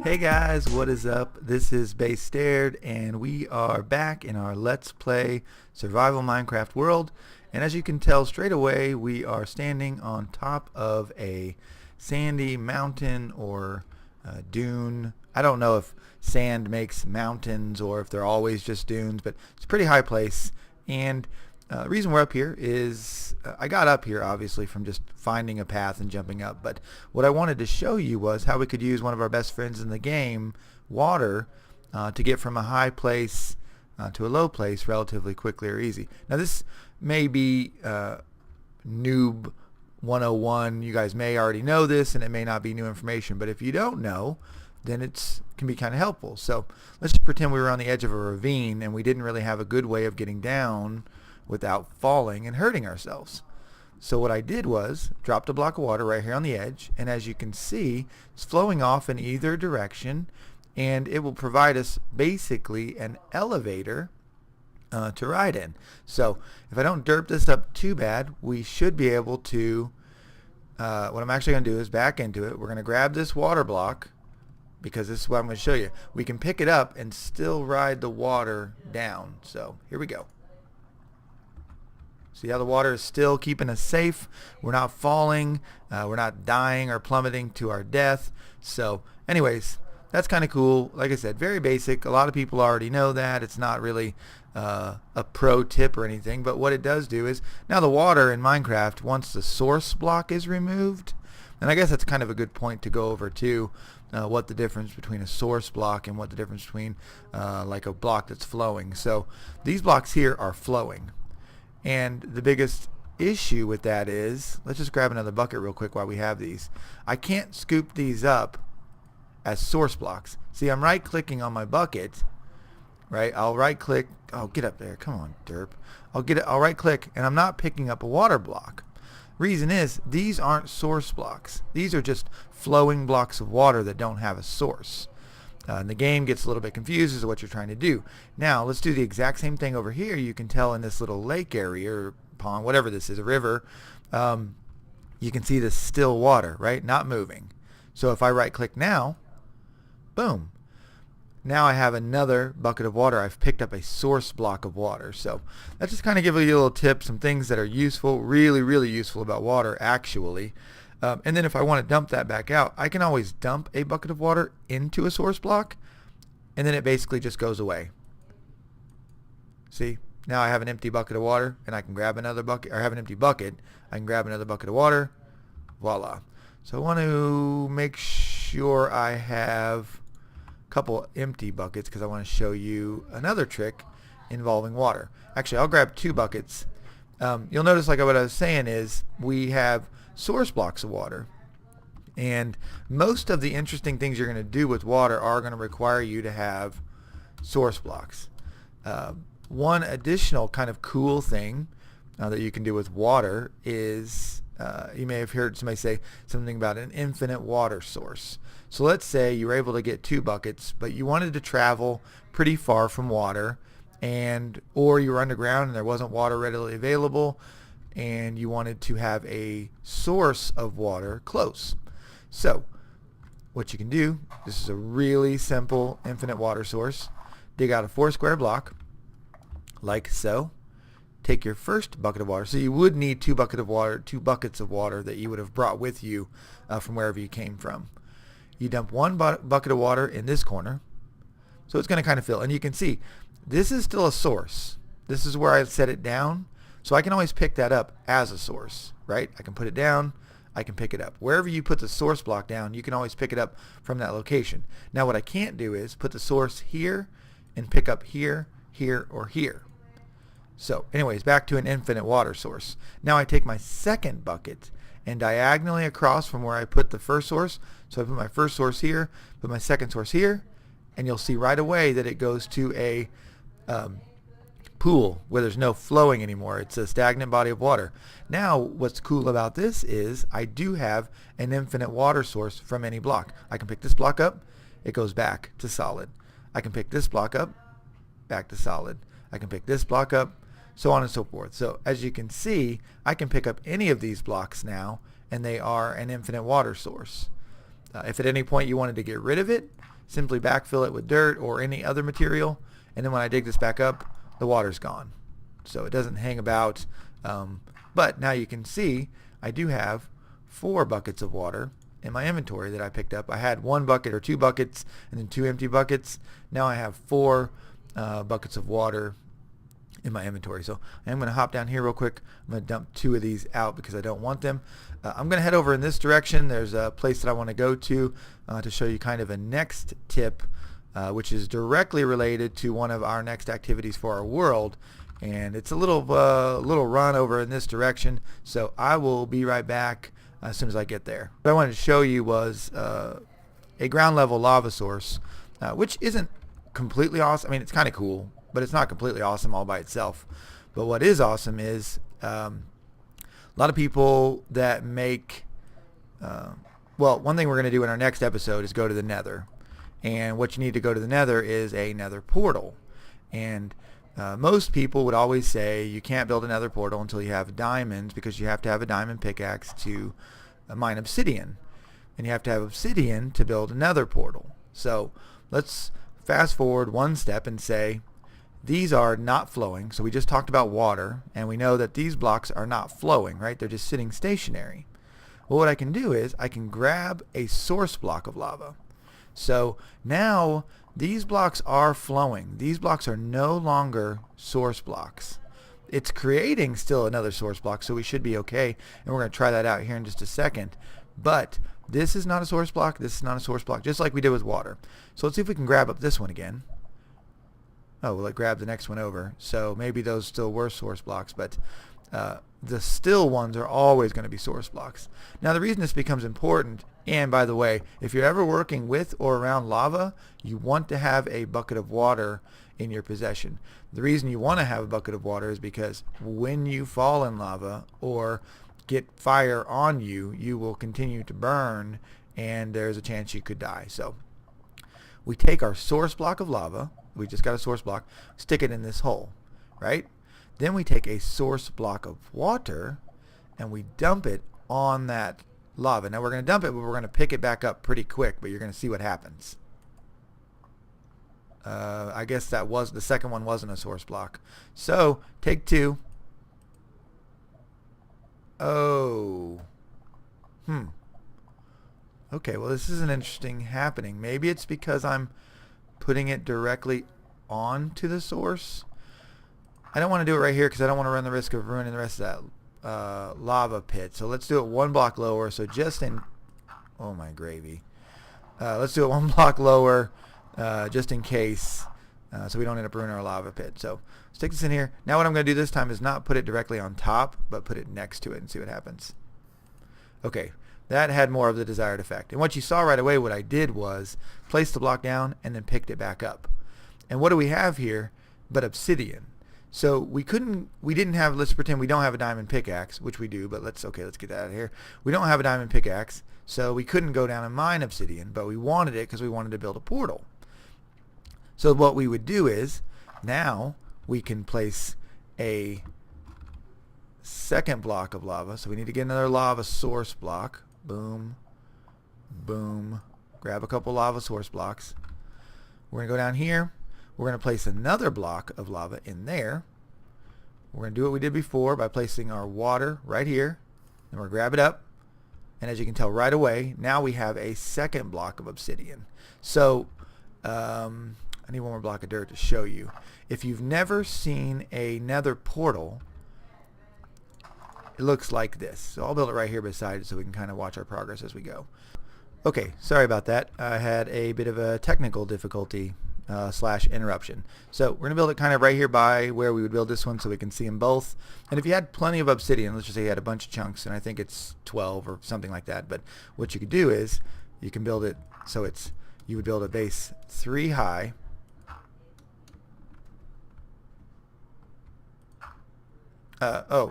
Hey guys, what is up? This is Base Stared, and we are back in our Let's Play Survival Minecraft world. And as you can tell straight away, we are standing on top of a sandy mountain or dune. I don't know if sand makes mountains or if they're always just dunes, but it's a pretty high place. And the reason we're up here is I got up here obviously from just finding a path and jumping up, but what I wanted to show you was how we could use one of our best friends in the game, water, to get from a high place to a low place relatively quickly or easy. Now this may be noob 101. You guys may already know this and it may not be new information, but if you don't know, then it can be kind of helpful. So let's just pretend we were on the edge of a ravine and we didn't really have a good way of getting down without falling and hurting ourselves. So what I did was dropped a block of water right here on the edge, and as you can see, it's flowing off in either direction, and it will provide us basically an elevator to ride in. So if I don't derp this up too bad, we should be able to, what I'm actually going to do is back into it. We're going to grab this water block, because this is what I'm going to show you. We can pick it up and still ride the water down. So here we go. See how the water is still keeping us safe. We're not falling. We're not dying or plummeting to our death. So anyways, that's kind of cool. Like I said, very basic. A lot of people already know that. It's not really a pro tip or anything. But what it does do is, now the water in Minecraft, once the source block is removed, and I guess that's kind of a good point to go over too, what the difference between a source block and what the difference between like a block that's flowing. So these blocks here are flowing. And the biggest issue with that is, let's just grab another bucket real quick while we have these. I can't scoop these up as source blocks. See, I'm right clicking on my bucket, right? I'll right click. Oh, get up there. Come on, derp. I'll right click and I'm not picking up a water block. Reason is, these aren't source blocks. These are just flowing blocks of water that don't have a source. And the game gets a little bit confused as to what you're trying to do. Now, let's do the exact same thing over here. You can tell in this little lake area or pond, whatever this is, a river, you can see the still water, right? Not moving. So if I right click now, boom. Now I have another bucket of water. I've picked up a source block of water. So that's just kind of give you a little tip, some things that are useful, really, really useful about water actually. And then if I want to dump that back out, I can always dump a bucket of water into a source block, and then it basically just goes away. See, now I have an empty bucket of water, and I can grab another bucket, or I have an empty bucket, I can grab another bucket of water, voila. So I want to make sure I have a couple empty buckets because I want to show you another trick involving water. Actually, I'll grab two buckets. You'll notice, like what I was saying, is we have source blocks of water, and most of the interesting things you're going to do with water are going to require you to have source blocks. One additional kind of cool thing that you can do with water is you may have heard somebody say something about an infinite water source. So let's say you were able to get two buckets, but you wanted to travel pretty far from water, or you were underground and there wasn't water readily available, and you wanted to have a source of water close. So what you can do, this is a really simple infinite water source. Dig out a 4 square block like so. Take your first bucket of water. So you would need two buckets of water that you would have brought with you from wherever you came from. You dump one bucket of water in this corner, so it's going to kind of fill, and you can see this is still a source. This is where I set it down. So I can always pick that up as a source, right? I can put it down, I can pick it up. Wherever you put the source block down, you can always pick it up from that location. Now what I can't do is put the source here and pick up here, here, or here. So anyways, back to an infinite water source. Now I take my second bucket and diagonally across from where I put the first source, so I put my first source here, put my second source here, and you'll see right away that it goes to a pool where there's no flowing anymore. It's a stagnant body of water. Now what's cool about this is I do have an infinite water source from any block. I can pick this block up, it goes back to solid. I can pick this block up, back to solid. I can pick this block up, so on and so forth. So as you can see, I can pick up any of these blocks now, and they are an infinite water source. If at any point you wanted to get rid of it, simply backfill it with dirt or any other material, and then when I dig this back up, the water's gone. So it doesn't hang about, but now you can see I do have 4 buckets of water in my inventory that I picked up. I had 1 bucket or 2 buckets and then 2 empty buckets. Now I have 4 buckets of water in my inventory. So I'm going to hop down here real quick. I'm going to dump 2 of these out because I don't want them. I'm going to head over in this direction. There's a place that I want to go to show you kind of a next tip, which is directly related to one of our next activities for our world. And it's a little run over in this direction. So I will be right back as soon as I get there. What I wanted to show you was a ground level lava source, which isn't completely awesome. I mean, it's kind of cool, but it's not completely awesome all by itself. But what is awesome is a lot of people that make, well, one thing we're going to do in our next episode is go to the Nether. And what you need to go to the Nether is a Nether portal. And most people would always say you can't build a Nether portal until you have diamonds, because you have to have a diamond pickaxe to mine obsidian. And you have to have obsidian to build a Nether portal. So let's fast forward one step and say these are not flowing. So we just talked about water, and we know that these blocks are not flowing, right? They're just sitting stationary. Well, what I can do is I can grab a source block of lava. So now these blocks are flowing. These blocks are no longer source blocks. It's creating still another source block, so we should be okay. And we're going to try that out here in just a second. But this is not a source block. This is not a source block, just like we did with water. So let's see if we can grab up this one again. Oh, well, it grabbed the next one over. So maybe those still were source blocks, but the still ones are always going to be source blocks. Now, the reason this becomes important, and by the way, if you're ever working with or around lava, you want to have a bucket of water in your possession. The reason you want to have a bucket of water is because when you fall in lava or get fire on you, you will continue to burn, and there's a chance you could die. So we take our source block of lava, we just got a source block, stick it in this hole, right? Then we take a source block of water and we dump it on that lava. Now we're going to dump it, but we're going to pick it back up pretty quick, but you're going to see what happens. I guess that was, the second one wasn't a source block. So take 2. Oh. Okay, well, this is an interesting happening. Maybe it's because I'm putting it directly onto the source. I don't want to do it right here because I don't want to run the risk of ruining the rest of that lava pit. So let's do it 1 block lower. So just in, oh my gravy. Let's do it 1 block lower just in case, so we don't end up ruining our lava pit. So stick this in here. Now what I'm going to do this time is not put it directly on top, but put it next to it and see what happens. Okay, that had more of the desired effect. And what you saw right away, what I did was place the block down and then picked it back up. And what do we have here but obsidian? So we didn't have, let's pretend we don't have a diamond pickaxe, which we do, but let's get that out of here. We don't have a diamond pickaxe, so we couldn't go down and mine obsidian, but we wanted it because we wanted to build a portal. So what we would do is, now we can place a second block of lava. So we need to get another lava source block. Boom, boom. Grab a couple lava source blocks. We're going to go down here. We're going to place another block of lava in there. We're going to do what we did before by placing our water right here. And we're going to grab it up. And as you can tell right away, now we have a second block of obsidian. So I need 1 more block of dirt to show you. If you've never seen a Nether portal, it looks like this. So I'll build it right here beside it so we can kind of watch our progress as we go. Okay, sorry about that. I had a bit of a technical difficulty / interruption. So we're going to build it kind of right here by where we would build this one so we can see them both. And if you had plenty of obsidian, let's just say you had a bunch of chunks, and I think it's 12 or something like that, but what you could do is you can build it so you would build a base 3 high.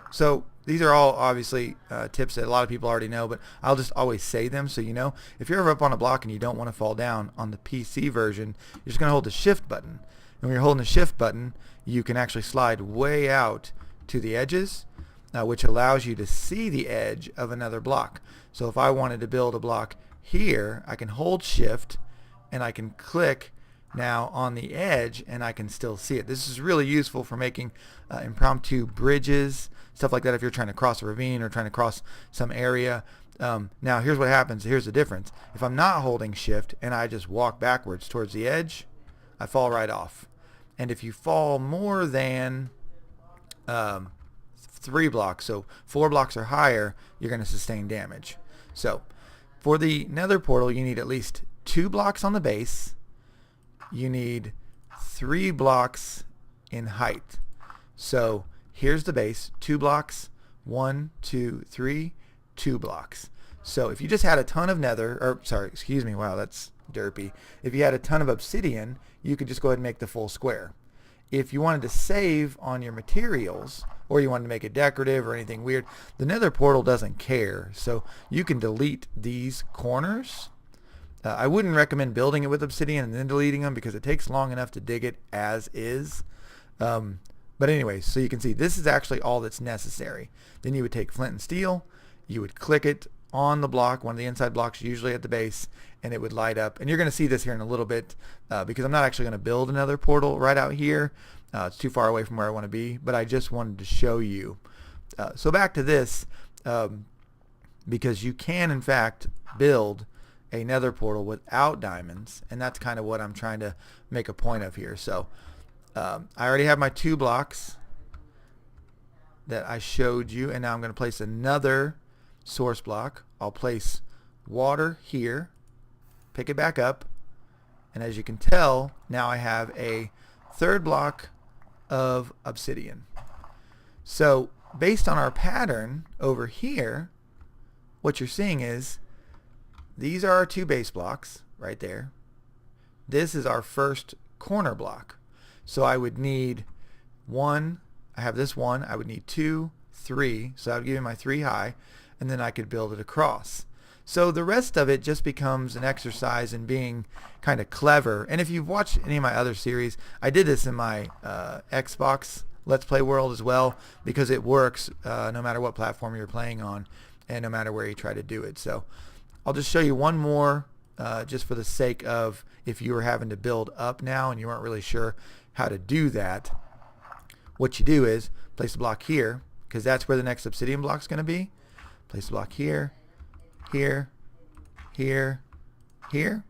So these are all obviously tips that a lot of people already know, but I'll just always say them so you know. If you're ever up on a block and you don't want to fall down, on the PC version, you're just going to hold the shift button. when you're holding the shift button, you can actually slide way out to the edges, which allows you to see the edge of another block. So if I wanted to build a block here, I can hold shift and I can click now on the edge and I can still see it. This is really useful for making impromptu bridges, stuff like that if you're trying to cross a ravine or trying to cross some area. Now here's what happens. Here's the difference. If I'm not holding shift and I just walk backwards towards the edge, I fall right off. And if you fall more than 3 blocks, so 4 blocks or higher, you're going to sustain damage. So for the Nether portal, you need at least 2 blocks on the base. You need 3 blocks in height. So here's the base, 2 blocks, 1, 2, 3, 2 blocks. So if you just had a ton of nether, or sorry, excuse me, wow, that's derpy. If you had a ton of obsidian, you could just go ahead and make the full square. If you wanted to save on your materials, or you wanted to make it decorative or anything weird, the Nether portal doesn't care. So you can delete these corners. I wouldn't recommend building it with obsidian and then deleting them because it takes long enough to dig it as is. But anyway, so you can see this is actually all that's necessary. Then you would take flint and steel, you would click it on the block, one of the inside blocks usually at the base, and it would light up. And you're going to see this here in a little bit because I'm not actually going to build another portal right out here. It's too far away from where I want to be, but I just wanted to show you. So back to this, because you can in fact build a nether portal without diamonds, and that's kind of what I'm trying to make a point of here. So I already have my 2 blocks that I showed you, and now I'm going to place another source block. I'll place water here, pick it back up, and as you can tell, now I have a 3rd block of obsidian. So based on our pattern over here, what you're seeing is these are our 2 base blocks right there. This is our first corner block. So I would need 1, I have this 1, I would need 2, 3, so I would give you my 3 high, and then I could build it across. So the rest of it just becomes an exercise in being kind of clever. And if you've watched any of my other series, I did this in my Xbox Let's Play world as well, because it works no matter what platform you're playing on and no matter where you try to do it. So I'll just show you one more just for the sake of if you were having to build up now and you weren't really sure how to do that. What you do is place a block here, because that's where the next obsidian block is going to be. Place a block here, here, here, here.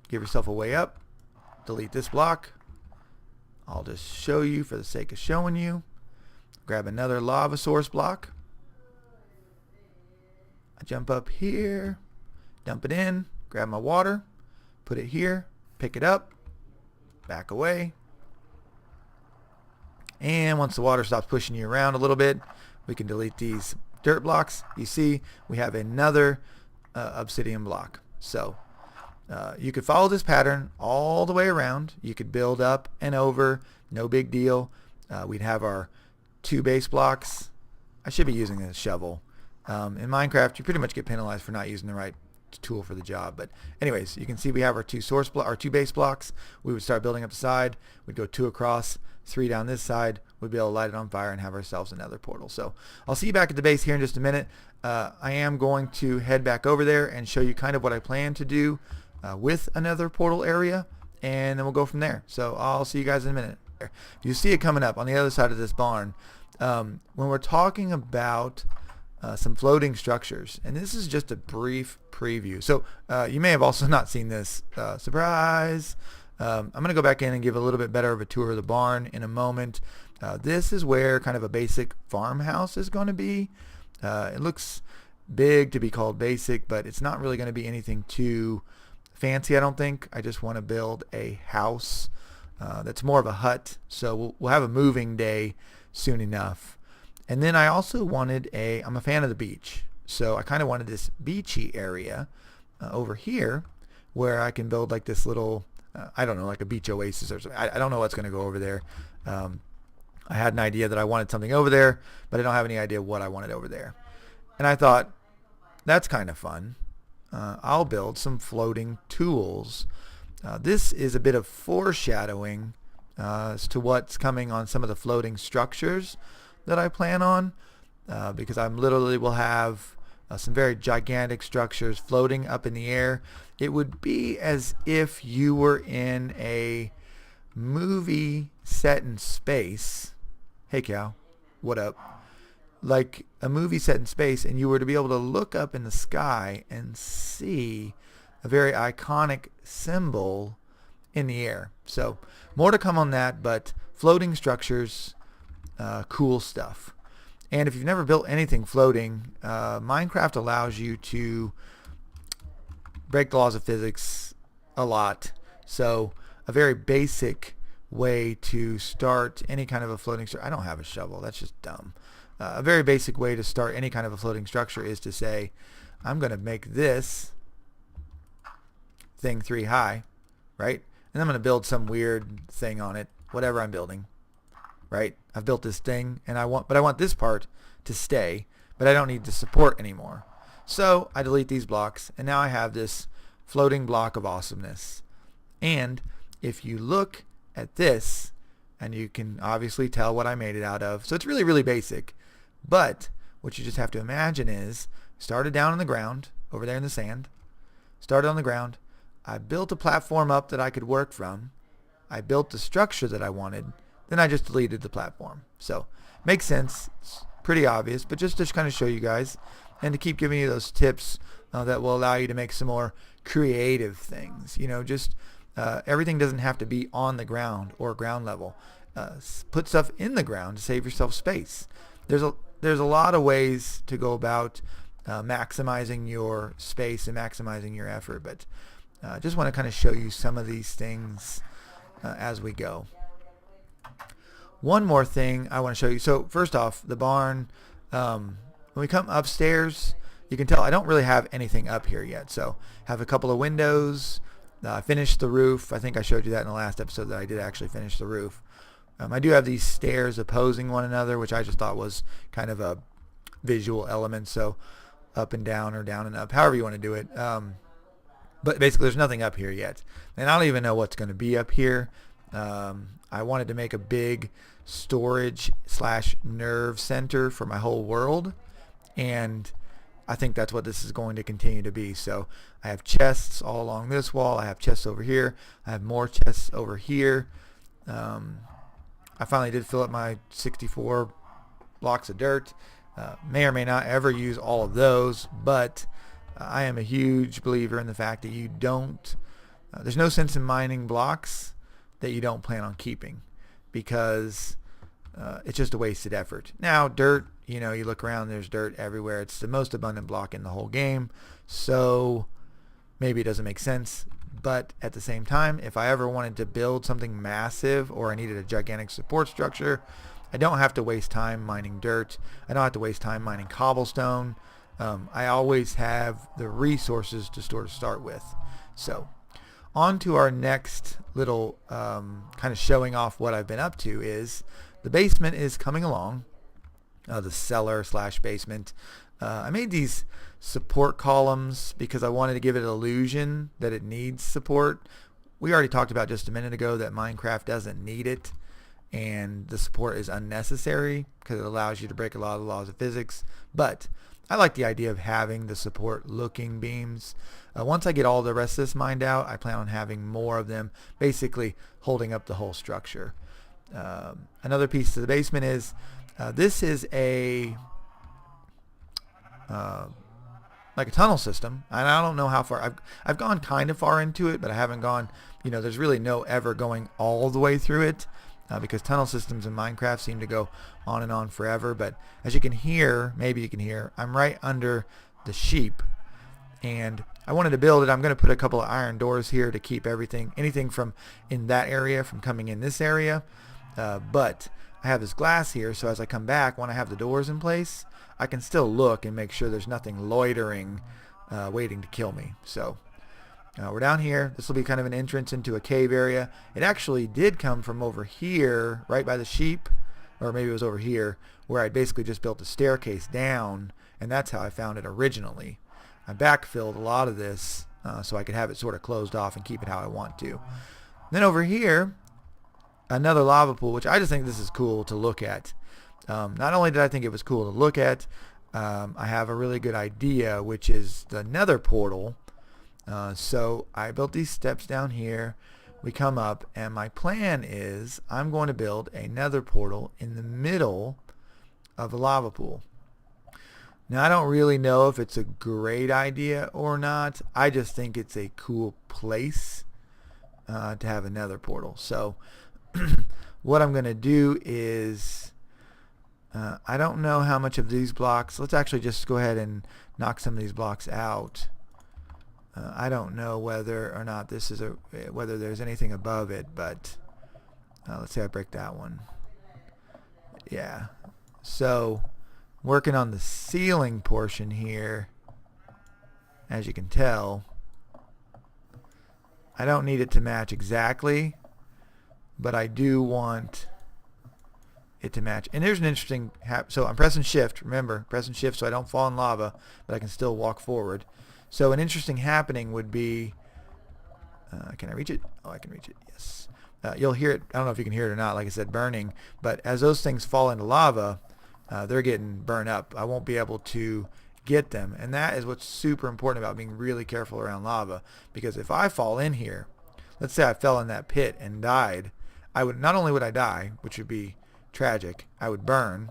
Give yourself a way up. Delete this block. I'll just show you for the sake of showing you. Grab another lava source block. I jump up here, dump it in, grab my water, put it here, pick it up, back away. And once the water stops pushing you around a little bit, we can delete these dirt blocks. You see we have another obsidian block. So you could follow this pattern all the way around. You could build up and over, no big deal. We'd have our 2 base blocks. I should be using a shovel. In Minecraft, you pretty much get penalized for not using the right tool for the job. But anyways, you can see we have our 2 base blocks. We would start building up the side. We'd go 2 across, 3 down this side. We'd be able to light it on fire and have ourselves another portal. So I'll see you back at the base here in just a minute. I am going to head back over there and show you kind of what I plan to do with another portal area, and then we'll go from there. So I'll see you guys in a minute. You see it coming up on the other side of this barn. When we're talking about some floating structures, and this is just a brief preview. So you may have also not seen this. Surprise! I'm going to go back in and give a little bit better of a tour of the barn in a moment. This is where kind of a basic farmhouse is going to be. It looks big to be called basic, but it's not really going to be anything too fancy, I don't think. I just want to build a house that's more of a hut. So we'll have a moving day soon enough. And then I also wanted I'm a fan of the beach. So I kind of wanted this beachy area over here where I can build like this little, I don't know, like a beach oasis or something. I don't know what's going to go over there. I had an idea that I wanted something over there, but I don't have any idea what I wanted over there. And I thought, that's kind of fun. I'll build some floating tools. This is a bit of foreshadowing as to what's coming on some of the floating structures that I plan on, because I literally will have some very gigantic structures floating up in the air. It would be as if you were in a movie set in space. Hey cow, what up? Like a movie set in space, and you were to be able to look up in the sky and see a very iconic symbol in the air. So more to come on that, but floating structures, cool stuff. And if you've never built anything floating, Minecraft allows you to break the laws of physics a lot. So a very basic way to start any kind of a floating structure. I don't have a shovel. That's just dumb. A very basic way to start any kind of a floating structure is to say, I'm going to make this thing 3 high, right? And I'm going to build some weird thing on it, whatever I'm building, right? I've built this thing, and I want this part to stay, but I don't need the support anymore. So I delete these blocks, and now I have this floating block of awesomeness. And if you look at this, and you can obviously tell what I made it out of. So it's really, really basic. But what you just have to imagine is, started down on the ground, over there in the sand, started on the ground, I built a platform up that I could work from, I built the structure that I wanted, then I just deleted the platform. So, makes sense, it's pretty obvious, but just to kind of show you guys, and to keep giving you those tips that will allow you to make some more creative things. You know, just everything doesn't have to be on the ground or ground level. Put stuff in the ground to save yourself space. There's a lot of ways to go about maximizing your space and maximizing your effort, but just want to kind of show you some of these things as we go. One more thing I want to show you. So first off, the barn, when we come upstairs, you can tell I don't really have anything up here yet. So have a couple of windows. Finished the roof. I think I showed you that in the last episode that I did actually finish the roof. I do have these stairs opposing one another, which I just thought was kind of a visual element. So up and down or down and up, however you want to do it. But basically there's nothing up here yet. And I don't even know what's going to be up here. I wanted to make a big storage / nerve center for my whole world. And I think that's what this is going to continue to be. So I have chests all along this wall. I have chests over here. I have more chests over here. I finally did fill up my 64 blocks of dirt. May or may not ever use all of those, but I am a huge believer in the fact that you don't, there's no sense in mining blocks that you don't plan on keeping, because it's just a wasted effort. Now, dirt, you know, you look around, there's dirt everywhere. It's the most abundant block in the whole game, so maybe it doesn't make sense. But at the same time, if I ever wanted to build something massive or I needed a gigantic support structure, I don't have to waste time mining dirt. I don't have to waste time mining cobblestone. I always have the resources to start with. So on to our next little kind of showing off what I've been up to is the basement is coming along. The cellar / basement. I made these support columns because I wanted to give it an illusion that it needs support. We already talked about just a minute ago that Minecraft doesn't need it, and the support is unnecessary because it allows you to break a lot of the laws of physics. But I like the idea of having the support looking beams. Once I get all the rest of this mined out, I plan on having more of them basically holding up the whole structure. Another piece to the basement is this is a like a tunnel system, and I don't know how far I've gone kind of far into it, but I haven't gone, you know, there's really no ever going all the way through it, because tunnel systems in Minecraft seem to go on and on forever. But as you can hear, maybe you can hear, I'm right under the sheep, and I wanted to build it. I'm going to put a couple of iron doors here to keep anything from in that area from coming in this area, but I have this glass here, so as I come back, when I have the doors in place, I can still look and make sure there's nothing loitering, waiting to kill me. So we're down here. This will be kind of an entrance into a cave area. It actually did come from over here, right by the sheep, or maybe it was over here, where I basically just built a staircase down, and that's how I found it originally. I backfilled a lot of this so I could have it sort of closed off and keep it how I want to. Then over here, another lava pool, which I just think this is cool to look at. Not only did I think it was cool to look at, I have a really good idea, which is the Nether portal. So I built these steps down here. We come up, and my plan is I'm going to build a Nether portal in the middle of the lava pool. Now, I don't really know if it's a great idea or not. I just think it's a cool place to have a Nether portal. So what I'm going to do is, I don't know how much of these blocks. Let's actually just go ahead and knock some of these blocks out. I don't know whether or not this is whether there's anything above it, but let's say I break that one. Yeah. So working on the ceiling portion here, as you can tell, I don't need it to match exactly, but I do want it to match. And there's an interesting so I'm pressing shift, remember, pressing shift so I don't fall in lava, but I can still walk forward. So an interesting happening would be, can I reach it? Oh, I can reach it, yes. You'll hear it, I don't know if you can hear it or not, like I said, burning, but as those things fall into lava, they're getting burned up. I won't be able to get them, and that is what's super important about being really careful around lava, because if I fall in here, let's say I fell in that pit and died, not only would I die, which would be tragic, I would burn,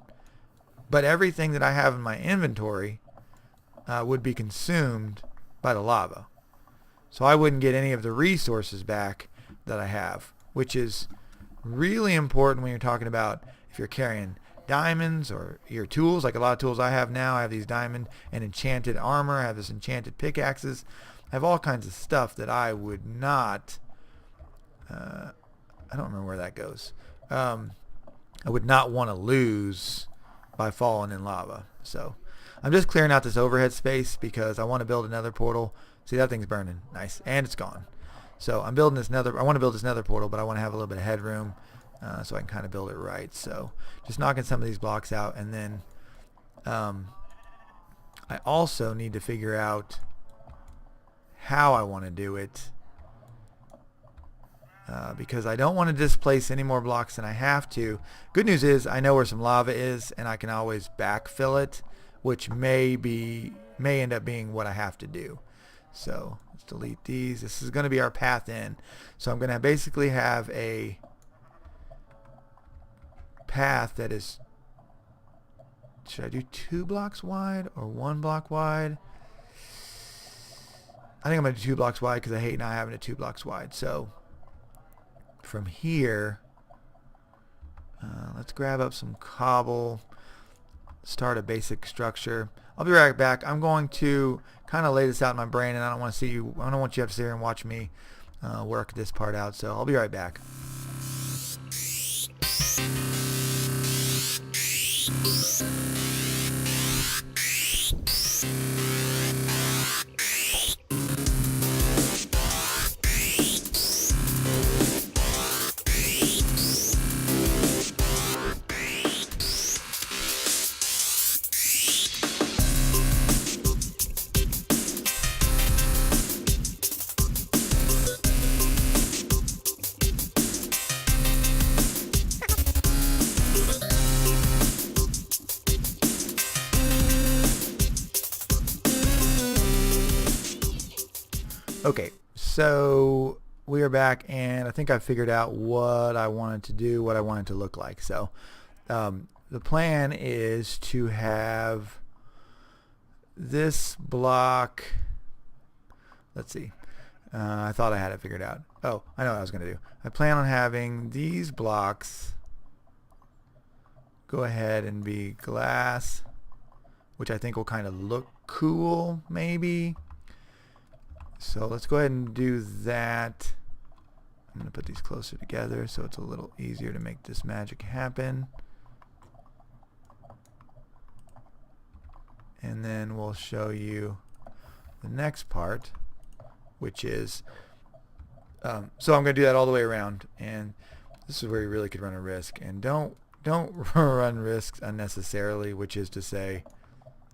but everything that I have in my inventory would be consumed by the lava. So I wouldn't get any of the resources back that I have, which is really important when you're talking about if you're carrying diamonds or your tools, like a lot of tools I have now. I have these diamond and enchanted armor. I have this enchanted pickaxes. I have all kinds of stuff that I would not, I don't remember where that goes. I would not want to lose by falling in lava. So I'm just clearing out this overhead space because I want to build another portal. See, that thing's burning. Nice. And it's gone. So I'm building this Nether. I want to build this Nether portal, but I want to have a little bit of headroom so I can kind of build it right. So just knocking some of these blocks out. And then I also need to figure out how I want to do it because I don't want to displace any more blocks than I have to. Good news is I know where some lava is, and I can always backfill it, which may end up being what I have to do. So let's delete these. This is going to be our path in. So I'm going to basically have a path that is, should I do 2 blocks wide or 1 block wide? I think I'm going to do 2 blocks wide because I hate not having it 2 blocks wide. So from here, let's grab up some cobble, start a basic structure. I'll be right back. I'm going to kind of lay this out in my brain, and I don't want you to have to sit here and watch me work this part out. So I'll be right back. Okay, so we are back, and I think I figured out what I wanted to do, what I wanted to look like. So the plan is to have this block, let's see, I thought I had it figured out. Oh, I know what I was going to do. I plan on having these blocks go ahead and be glass, which I think will kind of look cool, maybe. So let's go ahead and do that. I'm going to put these closer together so it's a little easier to make this magic happen. And then we'll show you the next part, which is, so I'm going to do that all the way around. And this is where you really could run a risk. And don't run risks unnecessarily, which is to say,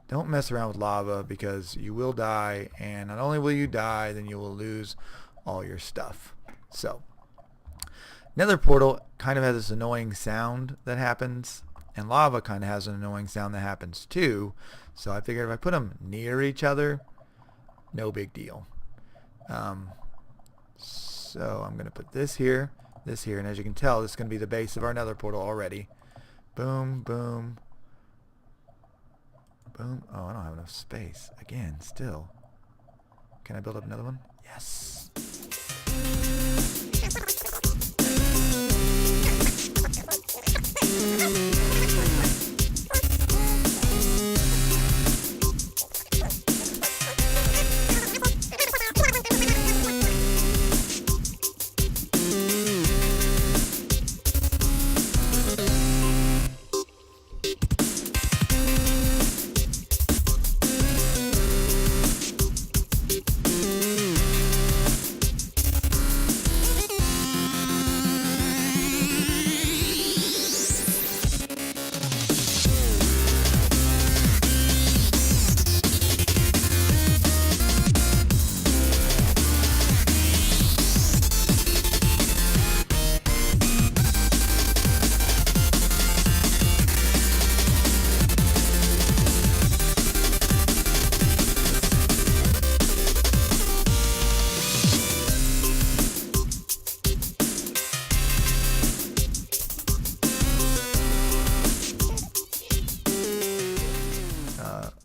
don't mess around with lava because you will die, and not only will you die, then you will lose all your stuff. So Nether portal kind of has this annoying sound that happens, and lava kind of has an annoying sound that happens too. So I figured if I put them near each other, no big deal. So I'm going to put this here, and as you can tell, this is going to be the base of our Nether portal already. Boom, boom, boom. Oh, I don't have enough space. Again, still. Can I build up another one? Yes.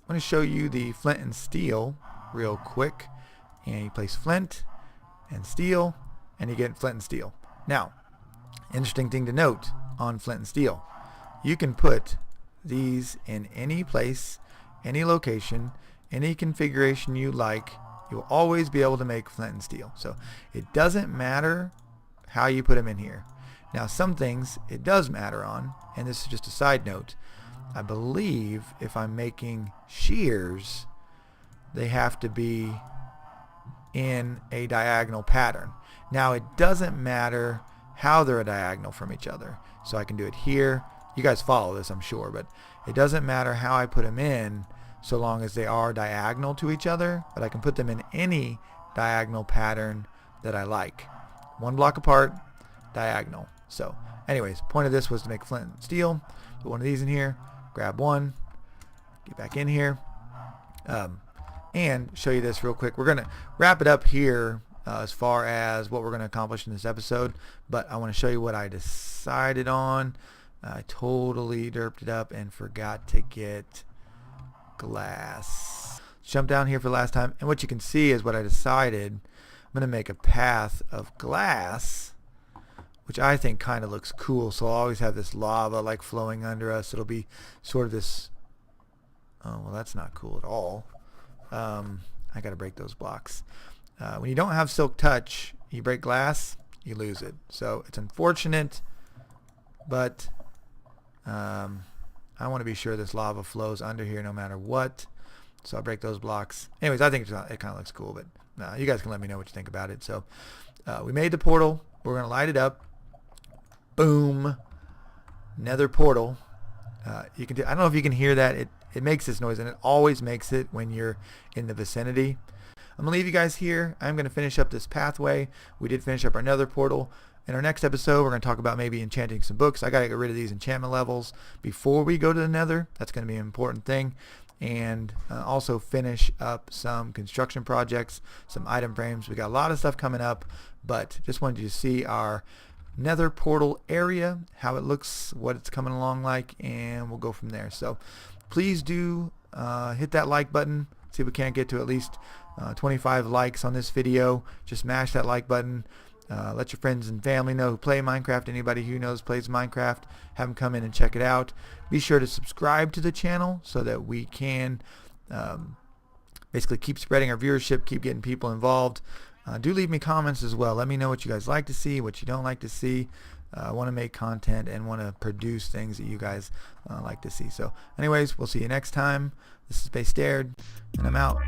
I'm going to show you the flint and steel real quick, and you place flint and steel and you get flint and steel. Now, interesting thing to note on flint and steel, you can put these in any place, any location, any configuration you like. You'll always be able to make flint and steel. So it doesn't matter how you put them in here. Now, some things it does matter on, and this is just a side note. I believe if I'm making shears, they have to be in a diagonal pattern. Now, it doesn't matter how they're a diagonal from each other. So I can do it here. You guys follow this, I'm sure, but it doesn't matter how I put them in so long as they are diagonal to each other, but I can put them in any diagonal pattern that I like. One block apart, diagonal. So anyways, point of this was to make flint and steel. Put one of these in here, grab one, get back in here, and show you this real quick. We're going to wrap it up here as far as what we're going to accomplish in this episode, but I want to show you what I decided on. I totally derped it up and forgot to get glass. Jump down here for last time, and what you can see is what I decided. I'm going to make a path of glass, which I think kind of looks cool. So I'll always have this lava like flowing under us. It'll be sort of this, oh well, that's not cool at all. I gotta break those blocks. When you don't have silk touch, you break glass, you lose it. So it's unfortunate, but I want to be sure this lava flows under here no matter what. So I'll break those blocks. Anyways, I think it kind of looks cool, but you guys can let me know what you think about it. So we made the portal. We're going to light it up. Boom. Nether portal. You can I don't know if you can hear that. It makes this noise, and it always makes it when you're in the vicinity. I'm going to leave you guys here. I'm going to finish up this pathway. We did finish up our Nether portal. In our next episode, we're going to talk about maybe enchanting some books. I got to get rid of these enchantment levels before we go to the Nether. That's going to be an important thing. And also finish up some construction projects, some item frames. We got a lot of stuff coming up, but just wanted you to see our Nether portal area, how it looks, what it's coming along like, and we'll go from there. So please do hit that like button. See if we can't get to at least 25 likes on this video. Just mash that like button. Let your friends and family know who play Minecraft. Anybody who knows plays Minecraft, have them come in and check it out. Be sure to subscribe to the channel so that we can basically keep spreading our viewership, keep getting people involved. Do leave me comments as well. Let me know what you guys like to see, what you don't like to see. I want to make content and want to produce things that you guys like to see. So anyways, we'll see you next time. This is Base Dared, and I'm out.